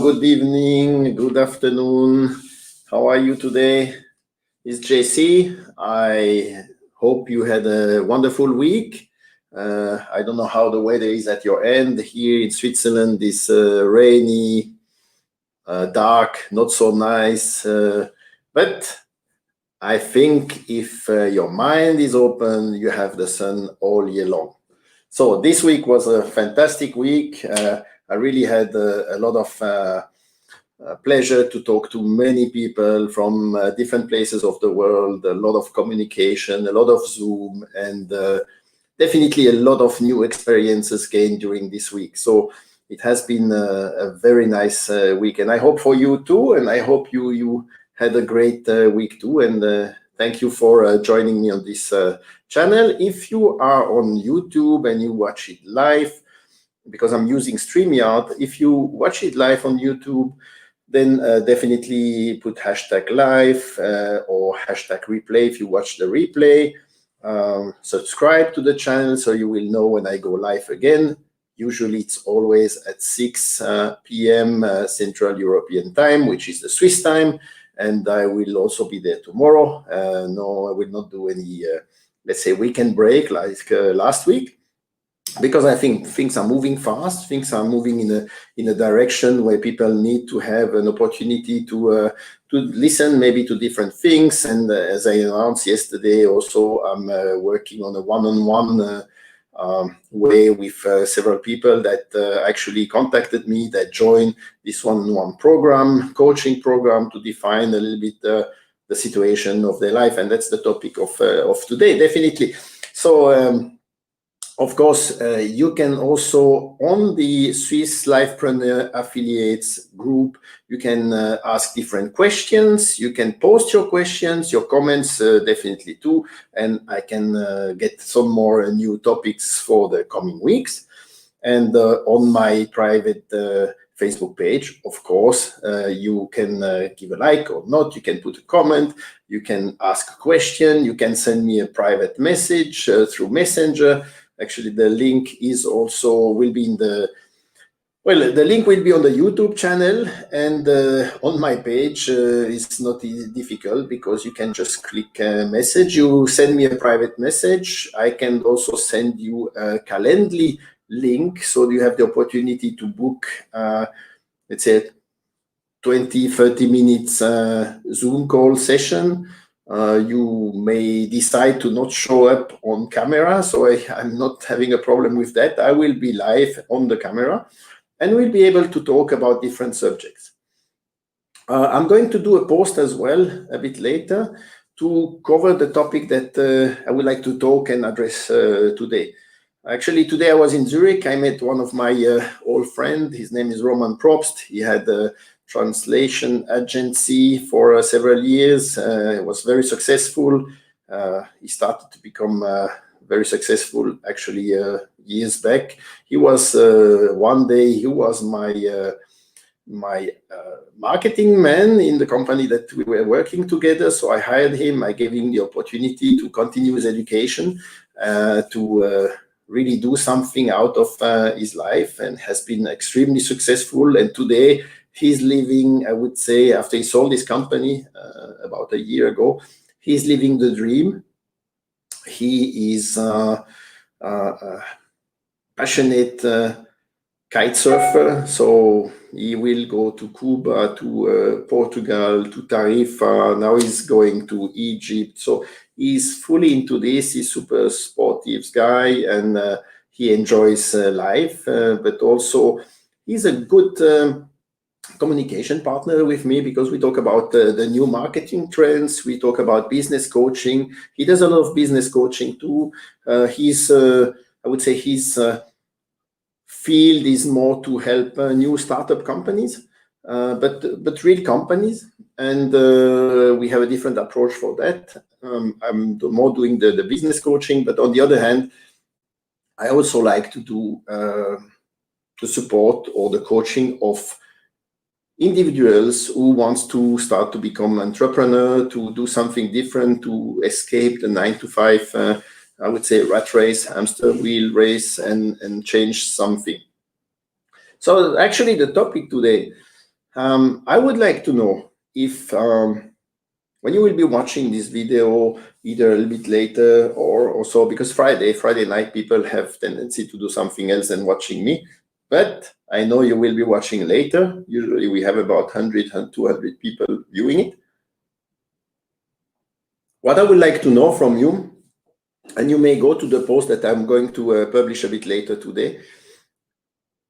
good evening, good afternoon. How are you today? It's JC. I hope you had a wonderful week. I don't know how the weather is at your end. Here in Switzerland, it's rainy, dark, not so nice. But I think if your mind is open, you have the sun all year long. So this week was a fantastic week. I really had a lot of pleasure to talk to many people from different places of the world, a lot of communication, a lot of Zoom, and definitely a lot of new experiences gained during this week. So it has been a very nice week, and I hope for you too, and I hope you had a great week too, and thank you for joining me on this channel. If you are on YouTube and you watch it live, because I'm using StreamYard, if you watch it live on YouTube, then definitely put #live or #replay if you watch the replay. Subscribe to the channel so you will know when I go live again. Usually it's always at 6 p.m. Central European time, which is the Swiss time. And I will also be there tomorrow. No, I will not do any, let's say, weekend break like last week, because I think things are moving fast. Things are moving in a direction where people need to have an opportunity to listen maybe to different things. And as I announced yesterday, also I'm working on a one-on-one way with several people that actually contacted me, that joined this one-on-one program, coaching program, to define a little bit the situation of their life. And that's the topic of today, definitely. So of course, you can also, on the Swiss Lifepreneur Affiliates group, you can ask different questions. You can post your questions, your comments definitely too, and I can get some more new topics for the coming weeks. And on my private Facebook page, of course, you can give a like or not, you can put a comment, you can ask a question, you can send me a private message through Messenger. Actually, the link is also will be in the link will be on the YouTube channel, and on my page. It's not difficult because you can just click a message. You send me a private message. I can also send you a Calendly link, so you have the opportunity to book, let's say, 20-30 minutes Zoom call session. You may decide to not show up on camera, so I'm not having a problem with that. I will be live on the camera, and we'll be able to talk about different subjects. I'm going to do a post as well a bit later to cover the topic that I would like to talk and address today. Actually, today I was in Zurich. I met one of my old friends. His name is Roman Probst. He had a translation agency for several years. It was very successful. He started to become very successful actually years back. He was one day he was my marketing man in the company that we were working together. So I hired him. I gave him the opportunity to continue his education, to really do something out of his life, and has been extremely successful. And today he's living, I would say, after he sold his company about a year ago, he's living the dream. He is a passionate kite surfer, so he will go to Cuba, to Portugal, to Tarifa. Now he's going to Egypt. So he's fully into this. He's super sportive guy, and he enjoys life, but also he's a good communication partner with me, because we talk about the new marketing trends. We talk about business coaching. He does a lot of business coaching too. I would say his field is more to help new startup companies, but real companies. And we have a different approach for that. I'm more doing the business coaching, but on the other hand, I also like to do the support or the coaching of individuals who wants to start to become entrepreneur, to do something different, to escape the 9-to-5, I would say, rat race, hamster wheel race, and change something. So actually the topic today I would like to know if when you will be watching this video, either a little bit later or so, because Friday night, people have tendency to do something else than watching me. But I know you will be watching later. Usually we have about 100 and 200 people viewing it. What I would like to know from you, and you may go to the post that I'm going to publish a bit later today,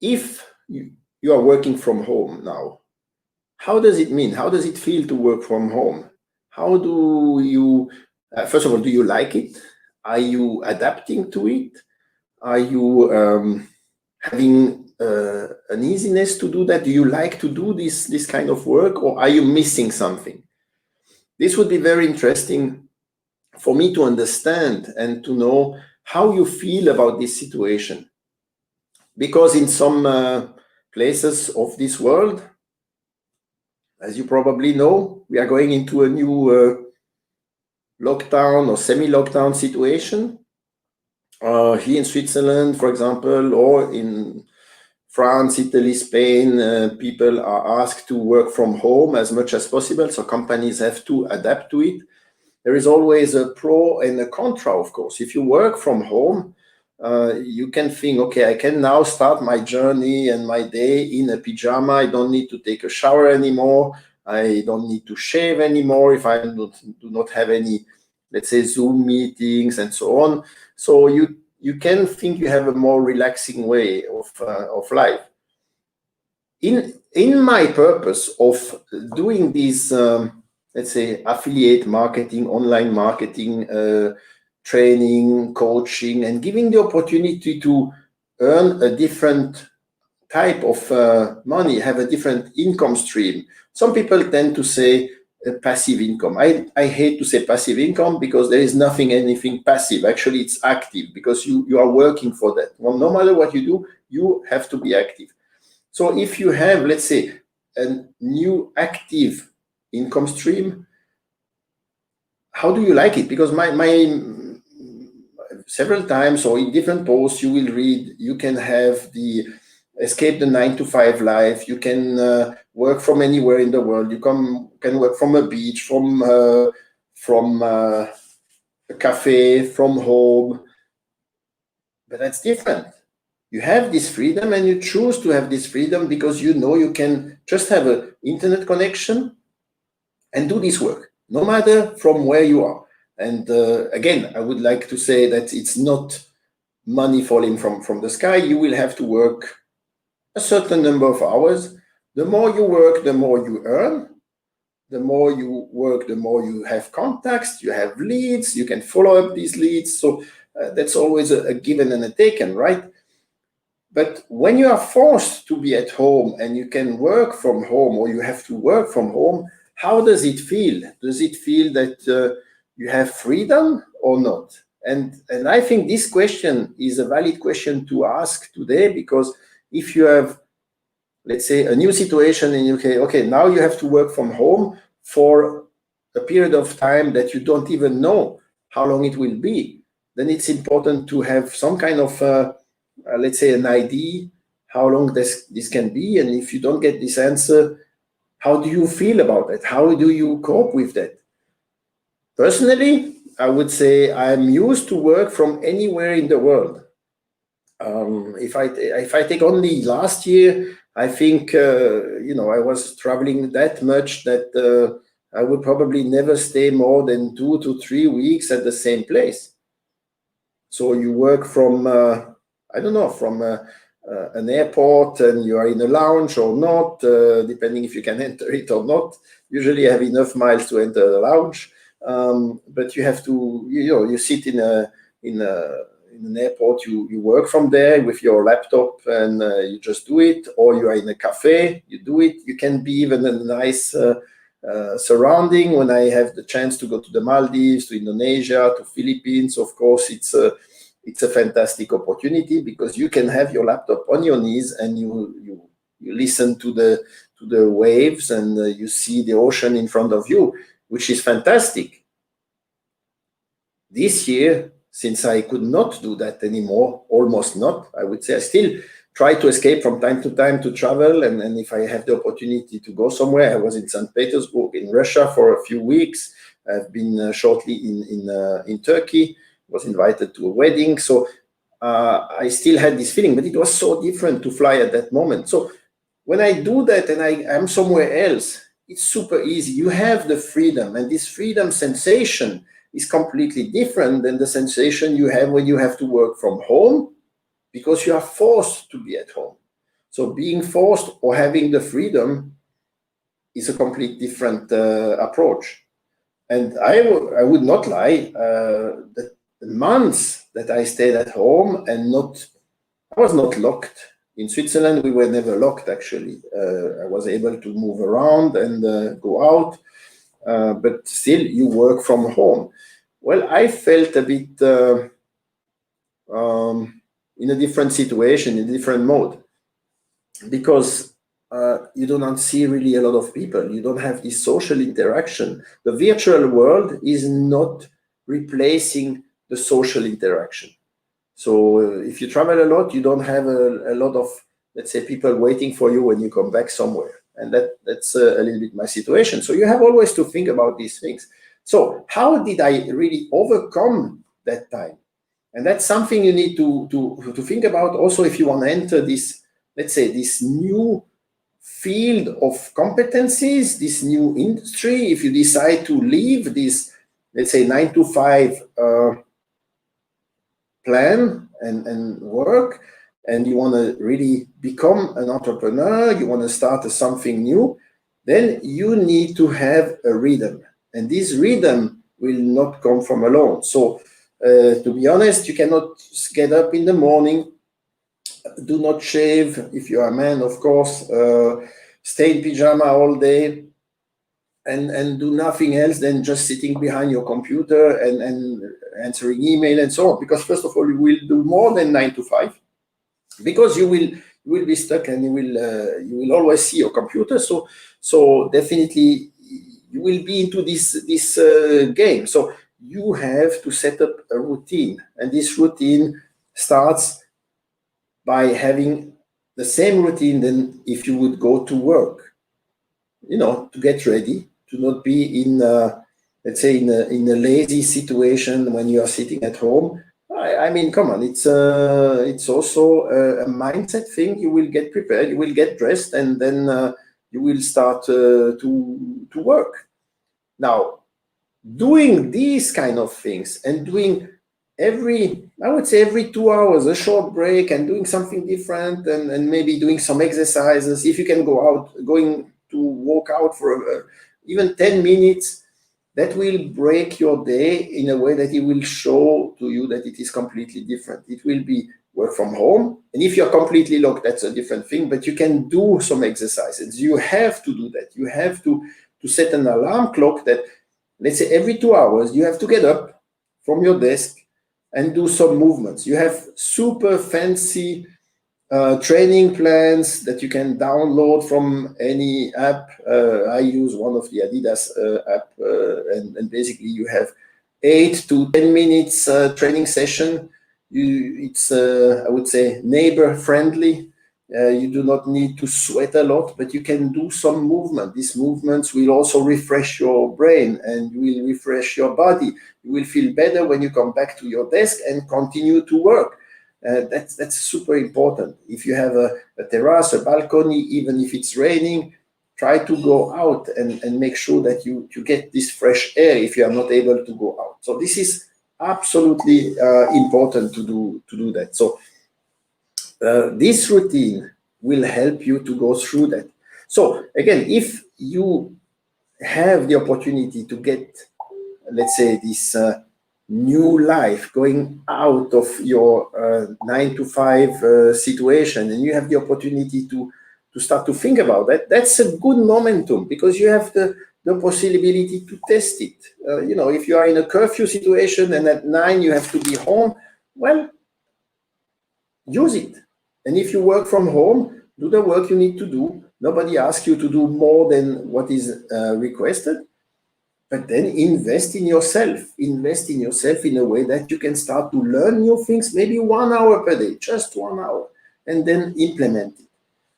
if you are working from home now, how does it mean? How does it feel to work from home? How do you, first of all, do you like it? Are you adapting to it? Are you having an easiness to do that? Do you like to do this kind of work, or are you missing something? This would be very interesting for me to understand and to know how you feel about this situation. Because in some places of this world, as you probably know, we are going into a new lockdown or semi-lockdown situation. Here in Switzerland, for example, or in France, Italy, Spain, people are asked to work from home as much as possible, so companies have to adapt to it. There is always a pro and a contra, of course. If you work from home, you can think, okay, I can now start my journey and my day in a pyjama. I don't need to take a shower anymore. I don't need to shave anymore if I do not have any, let's say, Zoom meetings and so on. So you can think you have a more relaxing way of life. In my purpose of doing these, let's say, affiliate marketing, online marketing, training, coaching, and giving the opportunity to earn a different type of money, have a different income stream. Some people tend to say passive income. I hate to say passive income because there is anything passive. Actually, it's active because you are working for that. Well, no matter what you do, you have to be active. So if you have, let's say, a new active income stream, how do you like it? Because my several times or in different posts you will read, you can have the escape the 9-to-5 life. You can work from anywhere in the world. You can work from a beach, from a cafe, from home. But that's different. You have this freedom and you choose to have this freedom because you know you can just have an internet connection and do this work, no matter from where you are. And again, I would like to say that it's not money falling from the sky. You will have to work a certain number of hours. The more you work, the more you earn. The more you work, the more you have contacts, you have leads, you can follow up these leads. So that's always a given and a taken, right? But when you are forced to be at home and you can work from home, or you have to work from home, how does it feel? Does it feel that you have freedom or not? And I think this question is a valid question to ask today, because if you have, let's say, a new situation and you say, okay, now you have to work from home for a period of time that you don't even know how long it will be, then it's important to have some kind of, let's say, an idea how long this can be. And if you don't get this answer, how do you feel about it? How do you cope with that? Personally, I would say I'm used to work from anywhere in the world. If I take only last year, I think I was traveling that much that I would probably never stay more than 2 to 3 weeks at the same place. So you work from I don't know, from an airport, and you are in a lounge or not, depending if you can enter it or not. Usually you have enough miles to enter a lounge, but you have to, you sit in an airport, you work from there with your laptop and you just do it, or you are in a cafe, you do it. You can be even in a nice surrounding. When I have the chance to go to the Maldives, to Indonesia, to Philippines, of course, it's a fantastic opportunity, because you can have your laptop on your knees and you listen to the waves, and you see the ocean in front of you, which is fantastic. This year, since I could not do that anymore, almost not, I would say, I still try to escape from time to time to travel, and if I have the opportunity to go somewhere. I was in St. Petersburg in Russia for a few weeks. I've been shortly in Turkey, was invited to a wedding. So I still had this feeling, but it was so different to fly at that moment. So when I do that and I'm somewhere else, it's super easy. You have the freedom, and this freedom sensation is completely different than the sensation you have when you have to work from home, because you are forced to be at home. So being forced or having the freedom is a complete different approach. And I would not lie, the months that I stayed at home and I was not locked. In Switzerland, we were never locked, actually. I was able to move around and go out, but still you work from home. Well, I felt a bit in a different situation, in a different mode, because you do not see really a lot of people. You don't have this social interaction. The virtual world is not replacing the social interaction. So if you travel a lot, you don't have a lot of, let's say, people waiting for you when you come back somewhere. And that's a little bit my situation. So you have always to think about these things. So how did I really overcome that time? And that's something you need to think about also if you want to enter this, let's say, this new field of competencies, this new industry. If you decide to leave this, let's say, 9-to-5 plan and work, and you want to really become an entrepreneur, you want to start something new, then you need to have a rhythm. And this rhythm will not come from alone. So to be honest, you cannot get up in the morning, do not shave, if you are a man, of course, stay in pyjama all day, and do nothing else than just sitting behind your computer and answering email and so on. Because first of all, you will do more than 9-to-5, because you will be stuck, and you will always see your computer. So definitely you will be into this game. So you have to set up a routine, and this routine starts by having the same routine than if you would go to work. You know, to get ready, to not be in, let's say, in a lazy situation when you are sitting at home. I mean, come on, it's also a mindset thing. You will get prepared, you will get dressed, and then you will start to work. Now, doing these kind of things and doing I would say every 2 hours, a short break, and doing something different, and maybe doing some exercises. If you can going to walk out for even 10 minutes, that will break your day in a way that it will show to you that it is completely different. It will be work from home. And if you're completely locked, that's a different thing, but you can do some exercises. You have to do that. You have to set an alarm clock that, let's say, every 2 hours, you have to get up from your desk and do some movements. You have super fancy training plans that you can download from any app. I use one of the Adidas app, and basically you have 8 to 10 minutes training session. It's I would say neighbor friendly. You do not need to sweat a lot, but you can do some movement. These movements will also refresh your brain and will refresh your body. You will feel better when you come back to your desk and continue to work. That's super important. If you have a terrace, a balcony, even if it's raining, try to go out and make sure that you get this fresh air if you are not able to go out. So this is absolutely important to do that. So this routine will help you to go through that. So again, if you have the opportunity to get, let's say, this new life, going out of your 9-to-5 situation, and you have the opportunity to start to think about that, that's a good momentum, because you have the possibility to test it. You know, if you are in a curfew situation and at 9 you have to be home, well, use it. And if you work from home, do the work you need to do. Nobody asks you to do more than what is requested. But then invest in yourself. Invest in yourself in a way that you can start to learn new things, maybe 1 hour per day, just 1 hour. and then implement it.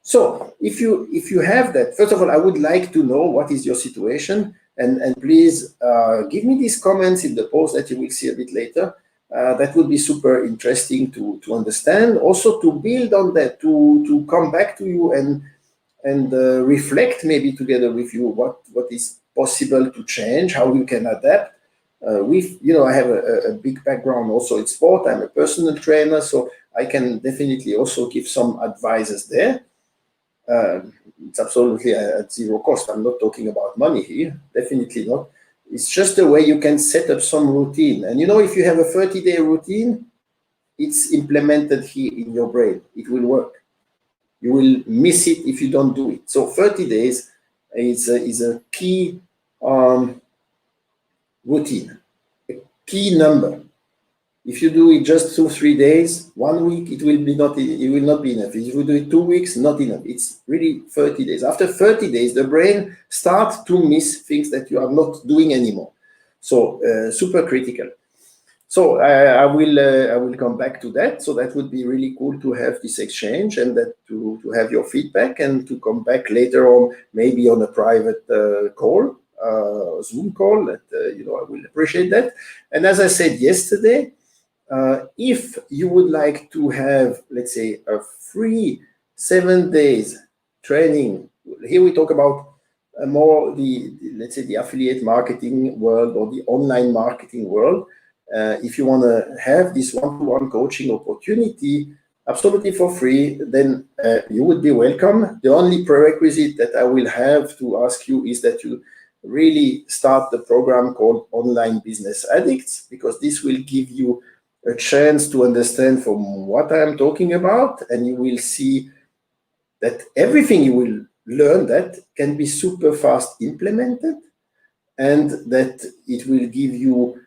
So if you have that, first of all, I would like to know what is your situation, and please give me these comments in the post that you will see a bit later. That would be super interesting to understand, also to build on that, to come back to you and reflect maybe together with you what is possible to change, how you can adapt. I have a big background also in sport. I'm a personal trainer, so I can definitely also give some advices there. It's absolutely at zero cost. I'm not talking about money here, definitely not. It's just a way you can set up some routine. And if you have a 30-day routine, it's implemented here in your brain. It will work. You will miss it if you don't do it. So 30 days is a key routine, a key number. If you do it just 2-3 days, 1 week, it will not be enough. If you do it 2 weeks, not enough. It's really 30 days. After 30 days, the brain starts to miss things that you are not doing anymore. So super critical. So I will come back to that. So that would be really cool to have this exchange, and that to have your feedback, and to come back later on, maybe on a private call, Zoom call. That I will appreciate that. And as I said yesterday, if you would like to have, let's say, a free 7 days training, here we talk about more let's say the affiliate marketing world or the online marketing world. If you want to have this one-to-one coaching opportunity absolutely for free, then you would be welcome. The only prerequisite that I will have to ask you is that you really start the program called Online Business Addicts, because this will give you a chance to understand from what I'm talking about, and you will see that everything you will learn that can be super fast implemented, and that it will give you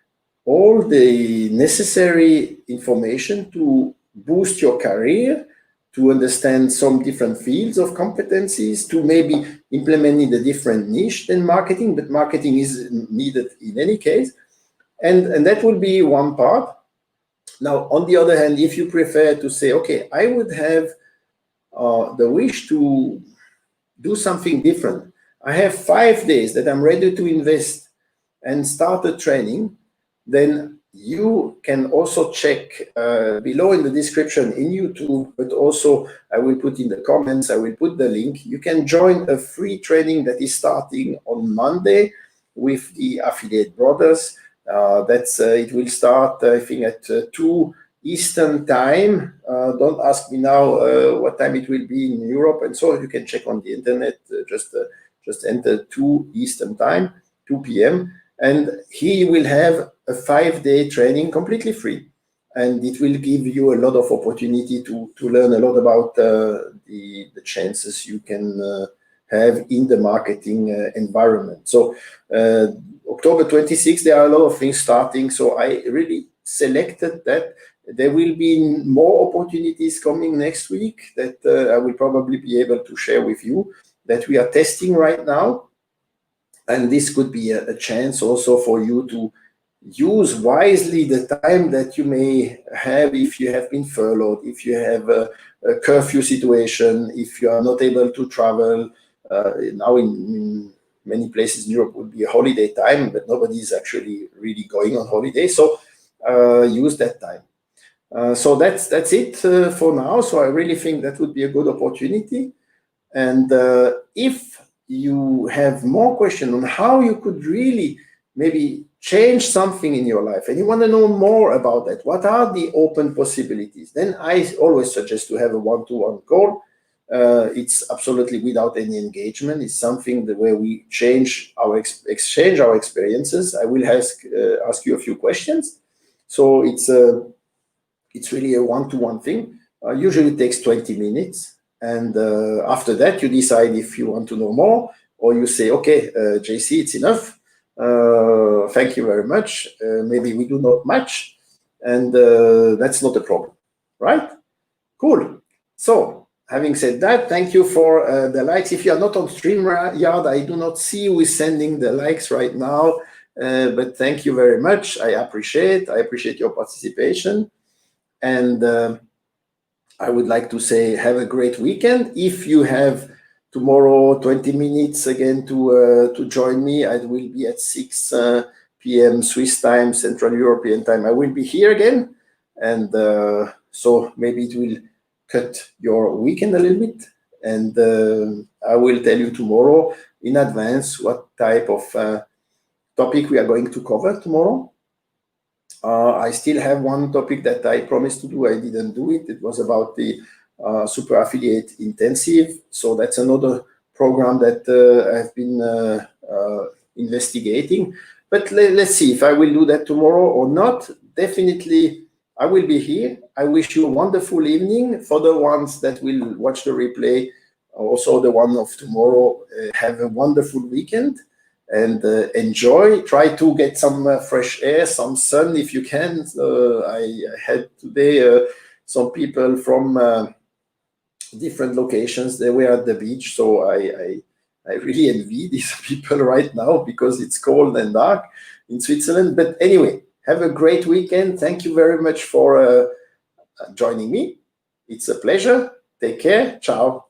all the necessary information to boost your career, to understand some different fields of competencies, to maybe implement in a different niche than marketing, but marketing is needed in any case. And that will be one part. Now, on the other hand, if you prefer to say, okay, I would have the wish to do something different. I have 5 days that I'm ready to invest and start a training, then you can also check below in the description in YouTube, but also I will put in the comments, I will put the link. You can join a free training that is starting on Monday with the Affiliate Brothers. It will start, I think, at 2 Eastern time. Don't ask me now what time it will be in Europe, and so you can check on the internet. Just enter 2 Eastern time, 2 p.m. And here you will have a 5-day training completely free, and it will give you a lot of opportunity to learn a lot about the chances you can have in the marketing environment. So October 26th, there are a lot of things starting, so I really selected that. There will be more opportunities coming next week that I will probably be able to share with you, that we are testing right now. And this could be a chance also for you to use wisely the time that you may have if you have been furloughed, if you have a curfew situation, if you are not able to travel. Now in many places in Europe would be a holiday time, but nobody is actually really going on holiday. So use that time. So that's it for now. So I really think that would be a good opportunity. And if you have more questions on how you could really maybe change something in your life, and you want to know more about that, what are the open possibilities, then I always suggest to have a one-to-one call. It's absolutely without any engagement. It's something where we exchange our experiences. I will ask you a few questions. So it's really a one-to-one thing. Usually it takes 20 minutes. And after that, you decide if you want to know more, or you say, okay, JC, it's enough. Thank you very much. Maybe we do not match, and that's not a problem, right? Cool. So having said that, thank you for the likes. If you are not on StreamYard, I do not see who is sending the likes right now, but thank you very much. I appreciate your participation. And I would like to say have a great weekend. If you have tomorrow 20 minutes again to join me, I will be at 6 p.m. Swiss time, Central European time. I will be here again, and so maybe it will cut your weekend a little bit. And I will tell you tomorrow in advance what type of topic we are going to cover tomorrow. I still have one topic that I promised to do. I didn't do it. It was about the Super Affiliate Intensive. So that's another program that I've been investigating. But let's see if I will do that tomorrow or not. Definitely, I will be here. I wish you a wonderful evening. For the ones that will watch the replay, also the one of tomorrow, have a wonderful weekend. And enjoy. Try to get some fresh air, some sun if you can. I had today some people from different locations. They were at the beach, so I really envy these people right now because it's cold and dark in Switzerland. But anyway, have a great weekend. Thank you very much for joining me. It's a pleasure. Take care. Ciao.